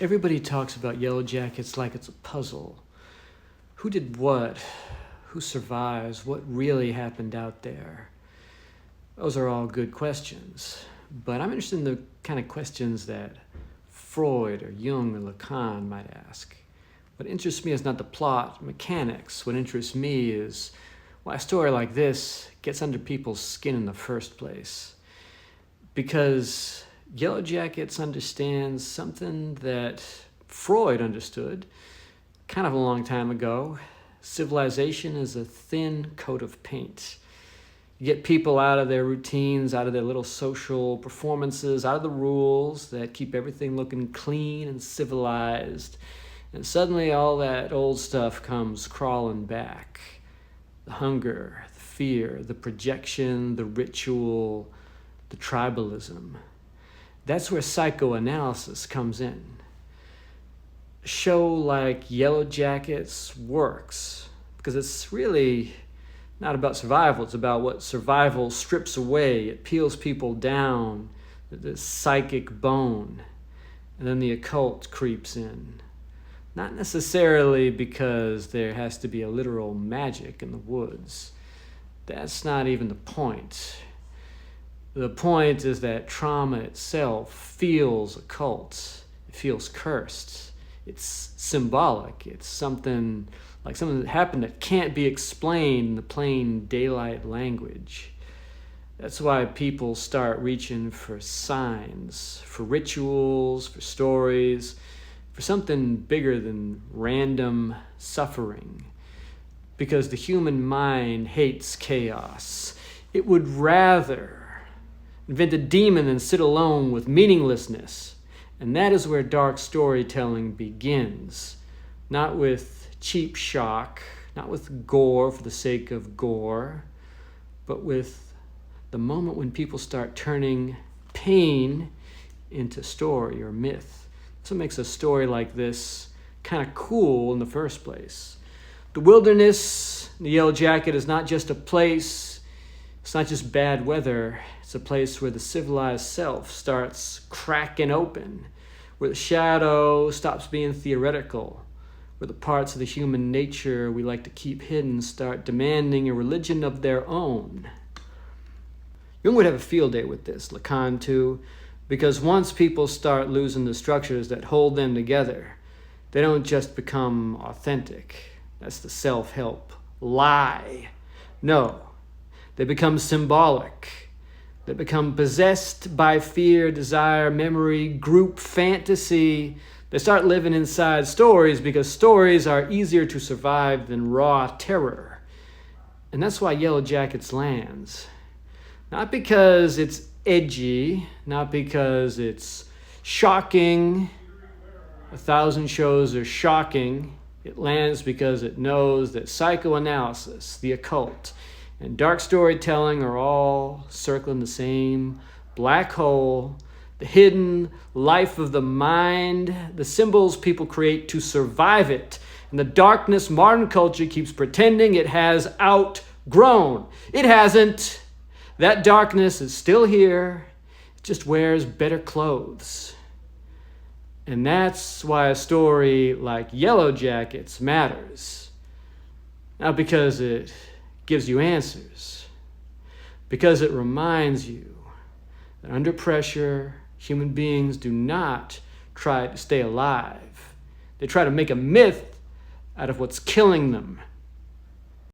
Everybody talks about YellowJackets like it's a puzzle. Who did what? Who survives? What really happened out there? Those are all good questions. But I'm interested in the kind of questions that Freud or Jung or Lacan might ask. What interests me is not the plot mechanics. What interests me is why a story like this gets under people's skin in the first place. Because YellowJackets understands something that Freud understood kind of a long time ago. Civilization is a thin coat of paint. You get people out of their routines, out of their little social performances, out of the rules that keep everything looking clean and civilized. And suddenly all that old stuff comes crawling back. The hunger, the fear, the projection, the ritual, the tribalism. That's where psychoanalysis comes in. A show like YellowJackets works because it's really not about survival. It's about what survival strips away. It peels people down, the psychic bone, and then the occult creeps in. Not necessarily because there has to be a literal magic in the woods. That's not even the point. The point is that trauma itself feels occult. It feels cursed. It's symbolic. It's something that happened that can't be explained in the plain daylight language. That's why people start reaching for signs, for rituals, for stories, for something bigger than random suffering. Because the human mind hates chaos. It would rather invent a demon than sit alone with meaninglessness. And that is where dark storytelling begins. Not with cheap shock, not with gore for the sake of gore, but with the moment when people start turning pain into story or myth. That's what makes a story like this kind of cool in the first place. The wilderness, the Yellow Jacket, is not just a place. It's not just bad weather. It's a place where the civilized self starts cracking open, where the shadow stops being theoretical, where the parts of the human nature we like to keep hidden start demanding a religion of their own. Jung would have a field day with this, Lacan too, because once people start losing the structures that hold them together, they don't just become authentic. That's the self-help lie. No, they become symbolic. They become possessed by fear, desire, memory, group fantasy. They start living inside stories because stories are easier to survive than raw terror. And that's why YellowJackets lands. Not because it's edgy, not because it's shocking. 1,000 shows are shocking. It lands because it knows that psychoanalysis, the occult, and dark storytelling are all circling the same black hole, the hidden life of the mind, the symbols people create to survive it. And the darkness modern culture keeps pretending it has outgrown. It hasn't. That darkness is still here. It just wears better clothes. And that's why a story like YellowJackets matters. Not because it gives you answers, because it reminds you that under pressure, human beings do not try to stay alive. They try to make a myth out of what's killing them.